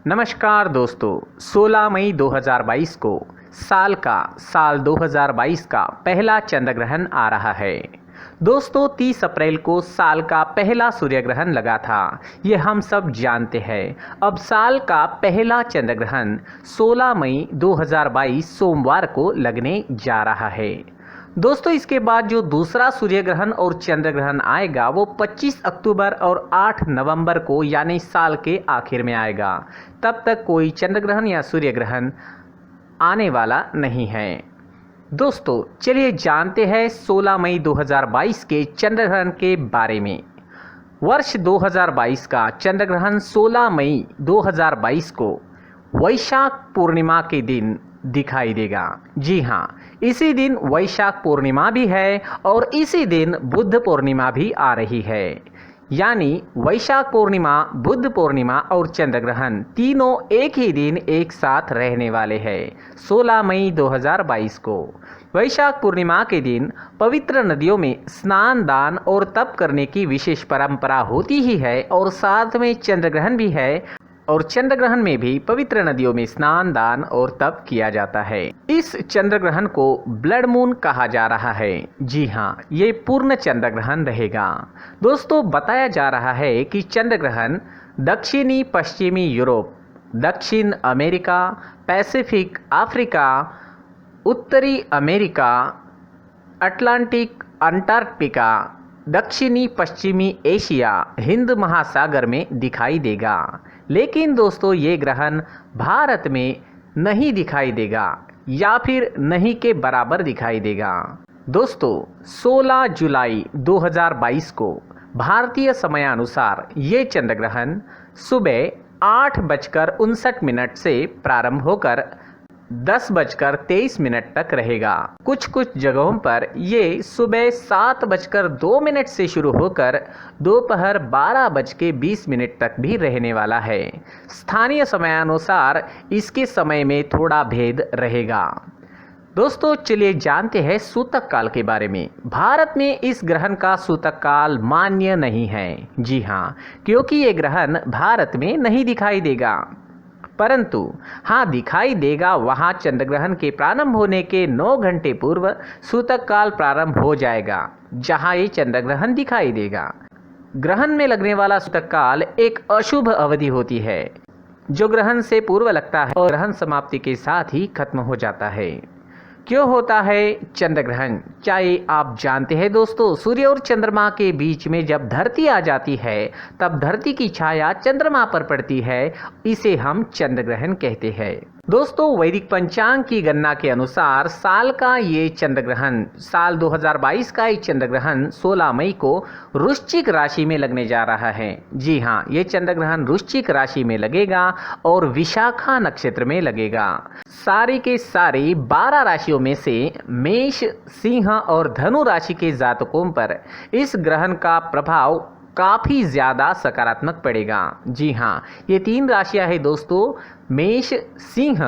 नमस्कार दोस्तों, 16 मई 2022 को साल 2022 का पहला चंद्र ग्रहण आ रहा है। दोस्तों 30 अप्रैल को साल का पहला सूर्य ग्रहण लगा था, ये हम सब जानते हैं। अब साल का पहला चंद्र ग्रहण 16 मई 2022 सोमवार को लगने जा रहा है। दोस्तों इसके बाद जो दूसरा सूर्य ग्रहण और चंद्र ग्रहण आएगा वो 25 अक्टूबर और 8 नवंबर को यानी साल के आखिर में आएगा। तब तक कोई चंद्र ग्रहण या सूर्य ग्रहण आने वाला नहीं है। दोस्तों चलिए जानते हैं 16 मई 2022 के चंद्र ग्रहण के बारे में। वर्ष 2022 का चंद्र ग्रहण 16 मई 2022 को वैशाख पूर्णिमा के दिन दिखाई देगा। जी हाँ, इसी दिन वैशाख पूर्णिमा भी है और इसी दिन बुद्ध पूर्णिमा भी आ रही है। यानी वैशाख पूर्णिमा, बुद्ध पूर्णिमा और चंद्र ग्रहण तीनों एक ही दिन एक साथ रहने वाले हैं 16 मई 2022 को। वैशाख पूर्णिमा के दिन पवित्र नदियों में स्नान, दान और तप करने की विशेष परंपरा होती ही है और साथ में चंद्र ग्रहण भी है और चंद्र ग्रहण में भी पवित्र नदियों में स्नान, दान और तप किया जाता है। इस चंद्र ग्रहण को ब्लड मून कहा जा रहा है। जी हाँ, ये पूर्ण चंद्र ग्रहण रहेगा। दोस्तों बताया जा रहा है कि चंद्र ग्रहण दक्षिणी पश्चिमी यूरोप, दक्षिण अमेरिका, पैसिफिक, अफ्रीका, उत्तरी अमेरिका, अटलांटिक, अंटार्कटिका, दक्षिणी पश्चिमी एशिया, हिंद महासागर में दिखाई देगा। लेकिन दोस्तों ये ग्रहण भारत में नहीं दिखाई देगा या फिर नहीं के बराबर दिखाई देगा। दोस्तों 16 जुलाई 2022 को भारतीय समयानुसार ये चंद्र ग्रहण सुबह 8:59 से प्रारंभ होकर 10:23 तक रहेगा। कुछ जगहों पर ये सुबह 7:02 से शुरू होकर दोपहर 12:20 तक भी रहने वाला है। स्थानीय समयानुसार इसके समय में थोड़ा भेद रहेगा। दोस्तों चलिए जानते हैं सूतक काल के बारे में। भारत में इस ग्रहण का सूतक काल मान्य नहीं है। जी हाँ, क्योंकि ये ग्रहण भारत में नहीं दिखाई देगा, परंतु हाँ दिखाई देगा वहाँ चंद्र ग्रहण के प्रारंभ होने के 9 घंटे पूर्व सूतक काल प्रारंभ हो जाएगा, जहाँ ये चंद्र ग्रहण दिखाई देगा। ग्रहण में लगने वाला सूतक काल एक अशुभ अवधि होती है जो ग्रहण से पूर्व लगता है और ग्रहण समाप्ति के साथ ही खत्म हो जाता है। क्यों होता है चंद्र ग्रहण? क्या ये आप जानते हैं दोस्तों? सूर्य और चंद्रमा के बीच में जब धरती आ जाती है तब धरती की छाया चंद्रमा पर पड़ती है, इसे हम चंद्र ग्रहण कहते हैं। दोस्तों वैदिक पंचांग की गणना के अनुसार साल का ये चंद्र ग्रहण, साल 2022 का ये चंद्र ग्रहण 16 मई को वृश्चिक राशि में लगने जा रहा है। जी हाँ, ये चंद्र ग्रहण वृश्चिक राशि में लगेगा और विशाखा नक्षत्र में लगेगा। सारी के सारी 12 राशियों में से मेष, सिंह और धनु राशि के जातकों पर इस ग्रहण का प्रभाव काफ़ी ज़्यादा सकारात्मक पड़ेगा। जी हाँ, ये 3 राशियां हैं दोस्तों, मेष, सिंह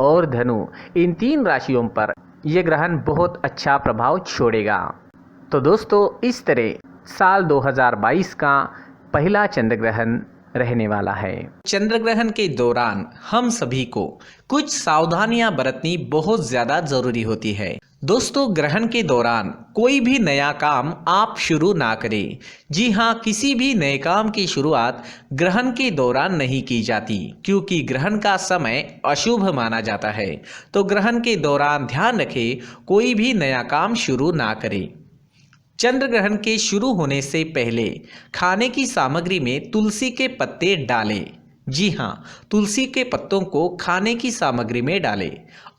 और धनु। इन 3 राशियों पर यह ग्रहण बहुत अच्छा प्रभाव छोड़ेगा। तो दोस्तों इस तरह साल 2022 का पहला चंद्र ग्रहण रहने वाला है। चंद्र ग्रहण के दौरान हम सभी को कुछ सावधानियां बरतनी बहुत ज़्यादा ज़रूरी होती है। दोस्तों ग्रहण के दौरान कोई भी नया काम आप शुरू ना करें। जी हाँ, किसी भी नए काम की शुरुआत ग्रहण के दौरान नहीं की जाती, क्योंकि ग्रहण का समय अशुभ माना जाता है। तो ग्रहण के दौरान ध्यान रखें, कोई भी नया काम शुरू ना करें। चंद्र ग्रहण के शुरू होने से पहले खाने की सामग्री में तुलसी के पत्ते डालें। जी हाँ, तुलसी के पत्तों को खाने की सामग्री में डालें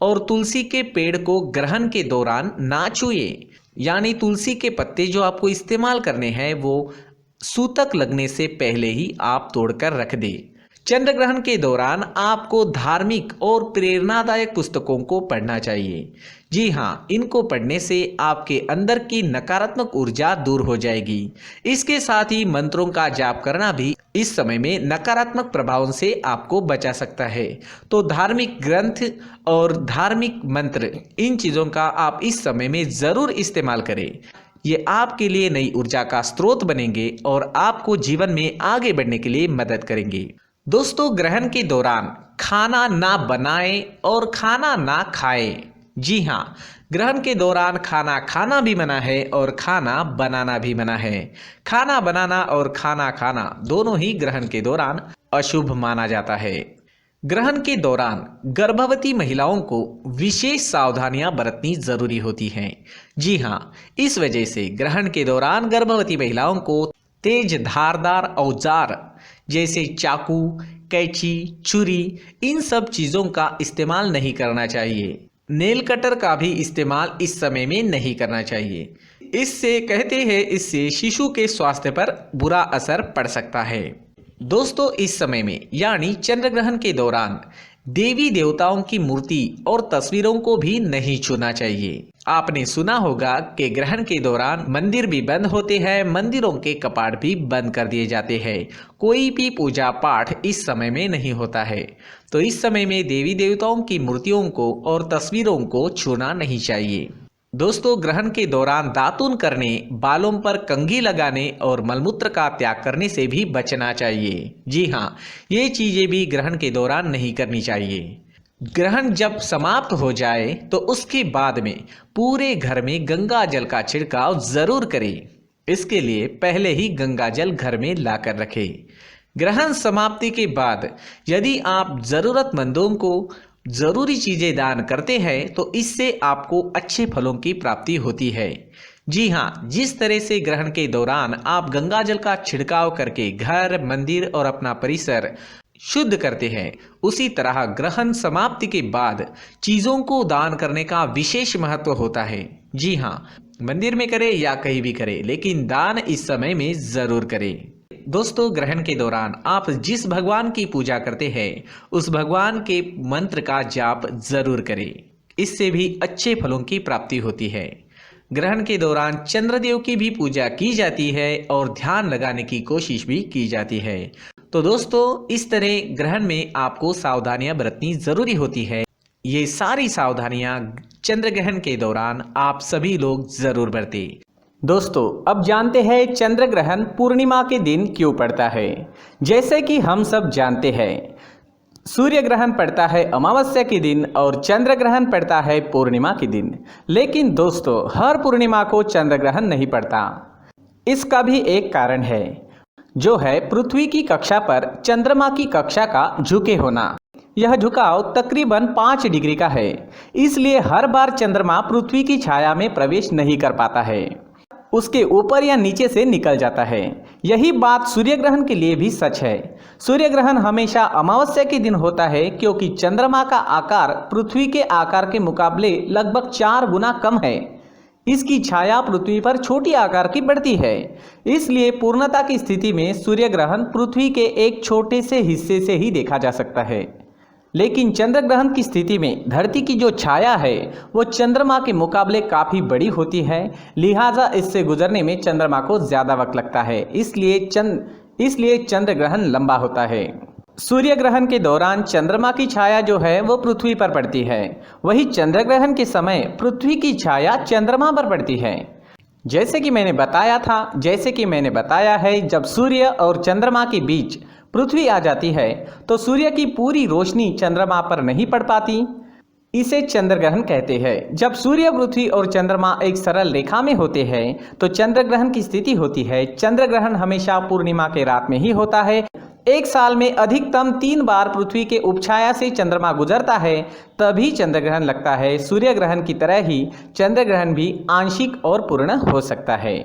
और तुलसी के पेड़ को ग्रहण के दौरान ना छुएं। यानी तुलसी के पत्ते जो आपको इस्तेमाल करने हैं वो सूतक लगने से पहले ही आप तोड़कर रख दें। चंद्र ग्रहण के दौरान आपको धार्मिक और प्रेरणादायक पुस्तकों को पढ़ना चाहिए। जी हाँ, इनको पढ़ने से आपके अंदर की नकारात्मक ऊर्जा दूर हो जाएगी। इसके साथ ही मंत्रों का जाप करना भी इस समय में नकारात्मक प्रभावों से आपको बचा सकता है। तो धार्मिक ग्रंथ और धार्मिक मंत्र, इन चीज़ों का आप इस समय में ज़रूर इस्तेमाल करें। ये आपके लिए नई ऊर्जा का स्रोत बनेंगे और आपको जीवन में आगे बढ़ने के लिए मदद करेंगे। दोस्तों, ग्रहण के दौरान खाना ना बनाएं और खाना ना खाएं। जी हाँ, ग्रहण के दौरान खाना खाना भी मना है और खाना बनाना भी मना है। खाना बनाना और खाना खाना दोनों ही ग्रहण के दौरान अशुभ माना जाता है। ग्रहण के दौरान गर्भवती महिलाओं को विशेष सावधानियां बरतनी जरूरी होती हैं। जी हाँ, इस वजह से ग्रहण के दौरान गर्भवती महिलाओं को तेज धारदार औजार जैसे चाकू, कैंची, छुरी, इन सब चीज़ों का इस्तेमाल नहीं करना चाहिए। नेल कटर का भी इस्तेमाल इस समय में नहीं करना चाहिए। इससे कहते हैं, इससे शिशु के स्वास्थ्य पर बुरा असर पड़ सकता है। दोस्तों, इस समय में यानी चंद्र ग्रहण के दौरान देवी देवताओं की मूर्ति और तस्वीरों को भी नहीं छूना चाहिए। आपने सुना होगा कि ग्रहण के दौरान मंदिर भी बंद होते हैं, मंदिरों के कपाट भी बंद कर दिए जाते हैं। कोई भी पूजा पाठ इस समय में नहीं होता है। तो इस समय में देवी देवताओं की मूर्तियों को और तस्वीरों को छूना नहीं चाहिए। दोस्तों, ग्रहण के दौरान दातून करने, बालों पर कंघी लगाने और मलमूत्र का त्याग करने से भी बचना चाहिए। जी हाँ, ये चीज़ें भी ग्रहण के दौरान नहीं करनी चाहिए। ग्रहण जब समाप्त हो जाए तो उसके बाद में पूरे घर में गंगा जल का छिड़काव जरूर करें। इसके लिए पहले ही गंगा जल घर में लाकर रखें। ग्रहण समाप्ति के बाद यदि आप ज़रूरतमंदों को जरूरी चीजें दान करते हैं तो इससे आपको अच्छे फलों की प्राप्ति होती है। जी हाँ, जिस तरह से ग्रहण के दौरान आप गंगा जल का छिड़काव करके घर, मंदिर और अपना परिसर शुद्ध करते हैं, उसी तरह ग्रहण समाप्ति के बाद चीजों को दान करने का विशेष महत्व होता है। जी हाँ, मंदिर में करें या कहीं भी करें, लेकिन दान इस समय में जरूर करें। दोस्तों, ग्रहण के दौरान आप जिस भगवान की पूजा करते हैं उस भगवान के मंत्र का जाप जरूर करें। इससे भी अच्छे फलों की प्राप्ति होती है। ग्रहण के दौरान चंद्रदेव की भी पूजा की जाती है और ध्यान लगाने की कोशिश भी की जाती है। तो दोस्तों, इस तरह ग्रहण में आपको सावधानियां बरतनी जरूरी होती है। ये सारी सावधानियां चंद्र ग्रहण के दौरान आप सभी लोग जरूर बरतें। दोस्तों, अब जानते हैं चंद्र ग्रहण पूर्णिमा के दिन क्यों पड़ता है। जैसे कि हम सब जानते हैं, सूर्य ग्रहण पड़ता है अमावस्या के दिन और चंद्र ग्रहण पड़ता है पूर्णिमा के दिन। लेकिन दोस्तों, हर पूर्णिमा को चंद्र ग्रहण नहीं पड़ता। इसका भी एक कारण है, जो है पृथ्वी की कक्षा पर चंद्रमा की कक्षा का झुके होना। यह झुकाव तकरीबन 5 डिग्री का है, इसलिए हर बार चंद्रमा पृथ्वी की छाया में प्रवेश नहीं कर पाता है, उसके ऊपर या नीचे से निकल जाता है। यही बात सूर्य ग्रहण के लिए भी सच है। सूर्य ग्रहण हमेशा अमावस्या के दिन होता है, क्योंकि चंद्रमा का आकार पृथ्वी के आकार के मुकाबले लगभग 4 गुना कम है। इसकी छाया पृथ्वी पर छोटी आकार की बढ़ती है, इसलिए पूर्णता की स्थिति में सूर्य ग्रहण पृथ्वी के एक छोटे से हिस्से से ही देखा जा सकता है। लेकिन चंद्र ग्रहण की स्थिति में धरती की जो छाया है वो चंद्रमा के मुकाबले काफ़ी बड़ी होती है, लिहाजा इससे गुजरने में चंद्रमा को ज़्यादा वक्त लगता है। इसलिए चंद्र ग्रहण लंबा होता है। सूर्य ग्रहण के दौरान चंद्रमा की छाया जो है वो पृथ्वी पर पड़ती है, वही चंद्र ग्रहण के समय पृथ्वी की छाया चंद्रमा पर पड़ती है। जैसे कि मैंने बताया है, जब सूर्य और चंद्रमा के बीच पृथ्वी आ जाती है तो सूर्य की पूरी रोशनी चंद्रमा पर नहीं पड़ पाती। इसे चंद्र ग्रहण कहते हैं। जब सूर्य, पृथ्वी और चंद्रमा एक सरल रेखा में होते हैं तो चंद्र ग्रहण की स्थिति होती है। चंद्र ग्रहण हमेशा पूर्णिमा के रात में ही होता है। एक साल में अधिकतम 3 बार पृथ्वी के उपछाया से चंद्रमा गुजरता है, तभी चंद्र ग्रहण लगता है। सूर्य ग्रहण की तरह ही चंद्र ग्रहण भी आंशिक और पूर्ण हो सकता है।